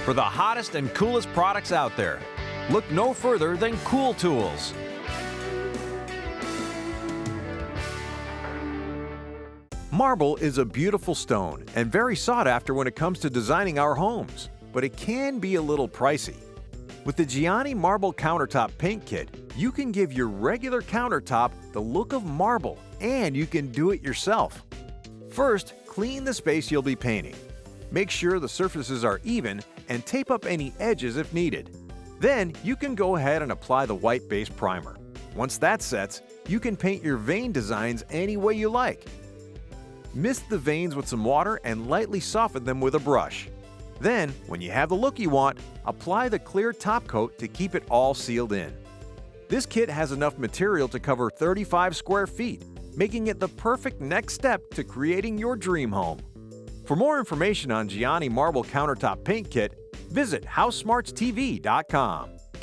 For the hottest and coolest products out there, look no further than Cool Tools. Marble is a beautiful stone and very sought after when it comes to designing our homes, but it can be a little pricey. With the Giani Marble Countertop Paint Kit, you can give your regular countertop the look of marble, and you can do it yourself. First, clean the space you'll be painting. Make sure the surfaces are even and tape up any edges if needed. Then, you can go ahead and apply the white base primer. Once that sets, you can paint your vein designs any way you like. Mist the veins with some water and lightly soften them with a brush. Then, when you have the look you want, apply the clear top coat to keep it all sealed in. This kit has enough material to cover 35 square feet, making it the perfect next step to creating your dream home. For more information on Giani Marble Countertop Paint Kit, visit HouseSmartsTV.com.